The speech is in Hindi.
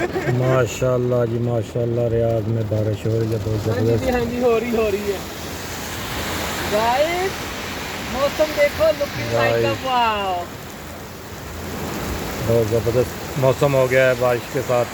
माशाल्लाह जी माशाल्लाह, रियाद में बारिश हो रही है बहुत हाँ जी ज़बरदस्त। हाँ जी, हो रही है गाइस। मौसम देखो, लुकिंग लाइक अ गाइस वाओ। बहुत ज़बरदस्त मौसम हो गया है बारिश के साथ।